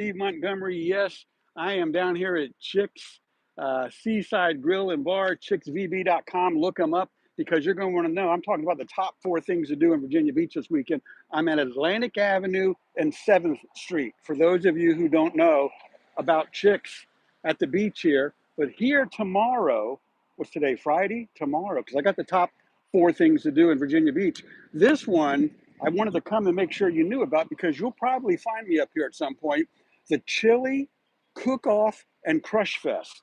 Steve Montgomery. Yes, I am down here at Chick's Seaside Grill and Bar, chicksvb.com. Look them up because you're going to want to know. I'm talking about the top 4 things to do in Virginia Beach this weekend. I'm at Atlantic Avenue and 7th Street. For those of you who don't know about Chick's at the beach here, but here tomorrow, what's today, Friday? Tomorrow, because I got the top 4 things to do in Virginia Beach. This one, I wanted to come and make sure you knew about because you'll probably find me up here at some point. The Chili Cook-Off and Crush Fest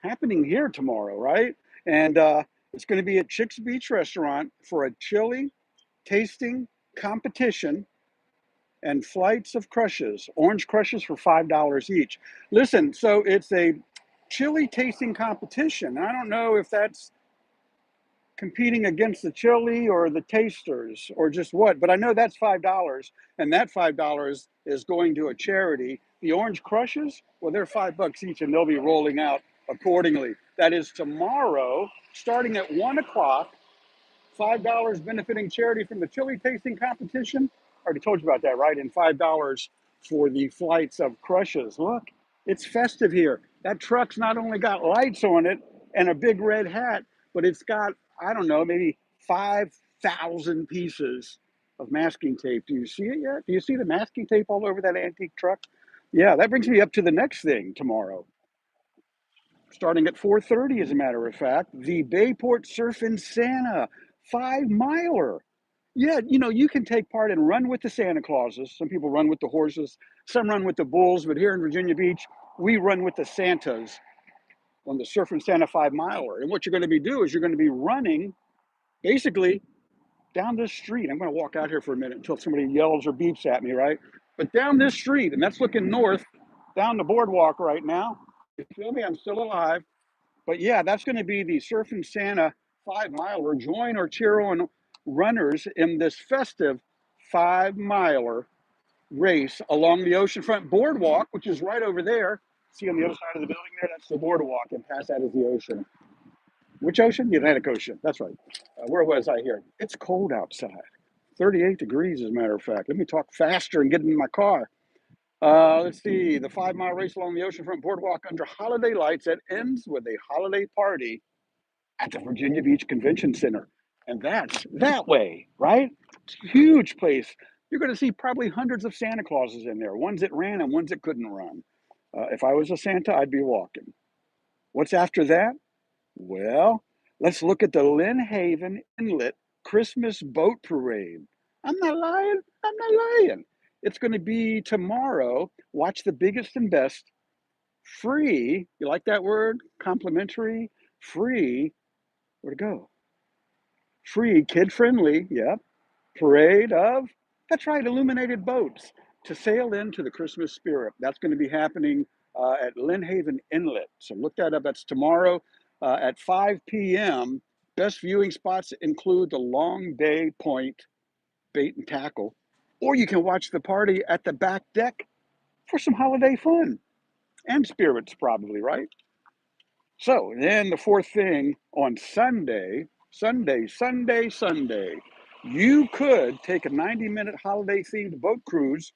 happening here tomorrow, right? And it's going to be at Chick's Beach Restaurant for a chili tasting competition and flights of crushes, orange crushes for $5 each. Listen, so it's a chili tasting competition. I don't know if that's competing against the chili or the tasters or just what, but I know that's $5, and that $5 is going to a charity. The orange crushes, well, they're $5 each, and they'll be rolling out accordingly. That is tomorrow, starting at 1 o'clock. $5 benefiting charity from the chili tasting competition. I already told you about that, right? And $5 for the flights of crushes. Look, it's festive here. That truck's not only got lights on it and a big red hat, but it's got, I don't know, maybe 5,000 pieces of masking tape. Do you see it yet? Do you see the masking tape all over that antique truck? Yeah, that brings me up to the next thing tomorrow. Starting at 4:30, as a matter of fact, the Bayport Surfin' Santa 5 miler. Yeah, you can take part and run with the Santa Clauses. Some people run with the horses, some run with the bulls, but here in Virginia Beach, we run with the Santas on the Surfin' Santa 5 miler. And what you're going to be doing is you're going to be running basically down this street. I'm going to walk out here for a minute until somebody yells or beeps at me, right? But down this street, and that's looking north, down the boardwalk right now. You feel me? I'm still alive. But yeah, that's going to be the Surfing Santa 5 miler. Join or cheer on runners in this festive 5 miler race along the oceanfront boardwalk, which is right over there. See on the other side of the building there? That's the boardwalk, and past that is the ocean. Which ocean? The Atlantic Ocean. That's right. Where was I here? It's cold outside. 38 degrees, as a matter of fact. Let me talk faster and get in my car. Let's see, the 5 mile race along the oceanfront boardwalk under holiday lights that ends with a holiday party at the Virginia Beach Convention Center. And that's that way, right? It's a huge place. You're going to see probably hundreds of Santa Clauses in there, ones that ran and ones that couldn't run. If I was a Santa, I'd be walking. What's after that? Well, let's look at the Lynn Haven Inlet Christmas Boat Parade. I'm not lying. I'm not lying. It's going to be tomorrow. Watch the biggest and best. Free. You like that word? Complimentary. Free. Where'd it go? Free, kid friendly. Yep. Parade of, that's right, illuminated boats to sail into the Christmas spirit. That's going to be happening at Lynn Haven Inlet. So look that up. That's tomorrow at 5 p.m. Best viewing spots include the Long Bay Point Bait and Tackle, or you can watch the party at the back deck for some holiday fun and spirits, probably, right? So then the fourth thing on Sunday, you could take a 90-minute holiday-themed boat cruise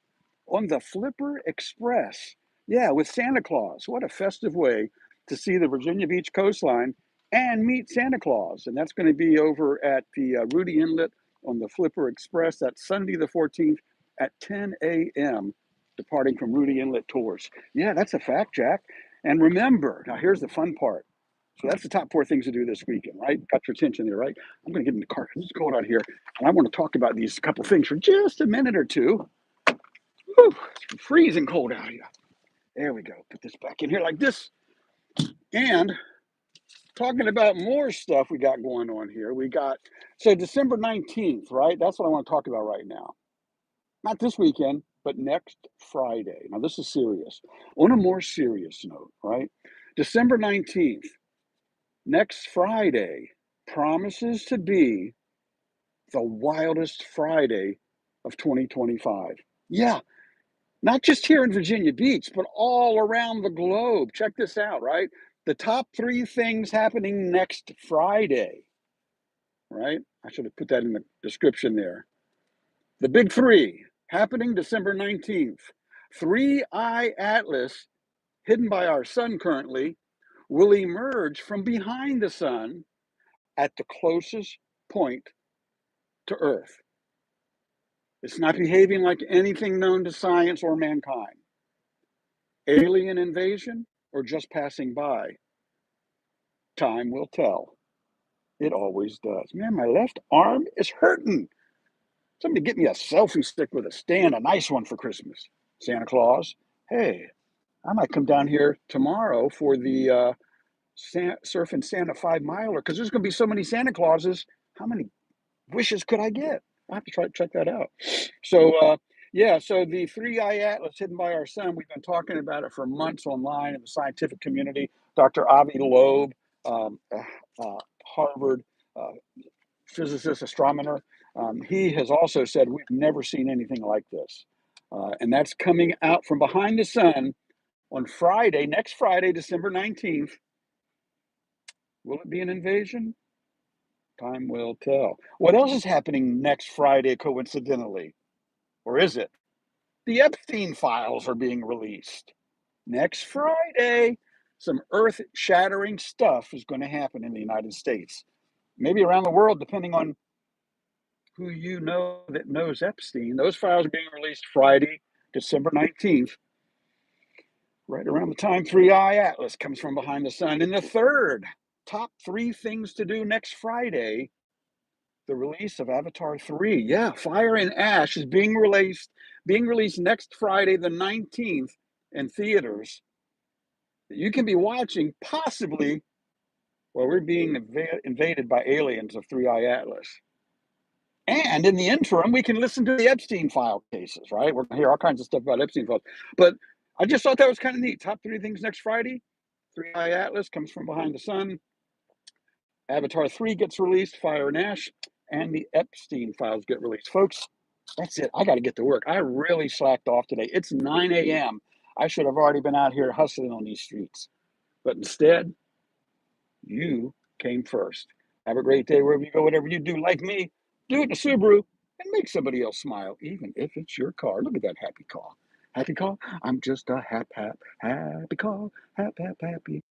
on the Flipper Express. Yeah, with Santa Claus. What a festive way to see the Virginia Beach coastline and meet Santa Claus. And that's going to be over at the Rudy Inlet on the Flipper Express. That's Sunday the 14th at 10 a.m., departing from Rudy Inlet Tours. Yeah, that's a fact, Jack. And remember, now here's the fun part. So that's the top 4 things to do this weekend, right? Got your attention there, right? I'm going to get in the car. It's cold out here. And I want to talk about these couple things for just a minute or two. Whew, it's freezing cold out here. There we go. Put this back in here like this. And talking about more stuff we got going on here. So December 19th, right? That's what I want to talk about right now. Not this weekend, but next Friday. Now, this is serious. On a more serious note, right? December 19th, next Friday, promises to be the wildest Friday of 2025. Yeah, not just here in Virginia Beach, but all around the globe. Check this out, right? The top 3 things happening next Friday, right? I should have put that in the description there. The big 3 happening December 19th. 3-eye atlas, hidden by our sun currently, will emerge from behind the sun at the closest point to Earth. It's not behaving like anything known to science or mankind. Alien invasion or just passing by? Time will tell. It always does. Man, my left arm is hurting. Somebody get me a selfie stick with a stand, a nice one for Christmas. Santa Claus, hey, I might come down here tomorrow for the Surfing Santa 5 miler because there's going to be so many Santa Clauses. How many wishes could I get? I have to try to check that out. So, yeah, so the 3-eye atlas hidden by our sun, we've been talking about it for months online in the scientific community. Dr. Avi Loeb, Harvard physicist, astronomer, he has also said we've never seen anything like this. And that's coming out from behind the sun on Friday, next Friday, December 19th. Will it be an invasion? Time will tell. What else is happening next Friday, coincidentally? Or is it? The Epstein files are being released. Next Friday, some earth shattering stuff is going to happen in the United States. Maybe around the world, depending on who you know that knows Epstein. Those files are being released Friday, December 19th, right around the time 3-eye atlas comes from behind the sun. And the third, top 3 things to do next Friday, the release of Avatar 3. Yeah, Fire and Ash is being released next Friday, the 19th, in theaters. You can be watching possibly while we're being invaded by aliens of 3-eye atlas. And in the interim, we can listen to the Epstein file cases, right? We're going to hear all kinds of stuff about Epstein files. But I just thought that was kind of neat. Top 3 things next Friday. 3-eye atlas comes from behind the sun. Avatar 3 gets released, Fire and Ash, and the Epstein files get released. Folks, that's it. I got to get to work. I really slacked off today. It's 9 a.m. I should have already been out here hustling on these streets. But instead, you came first. Have a great day wherever you go, whatever you do. Like me, do it in a Subaru and make somebody else smile, even if it's your car. Look at that happy car. Happy car? I'm just a happy car. Happy.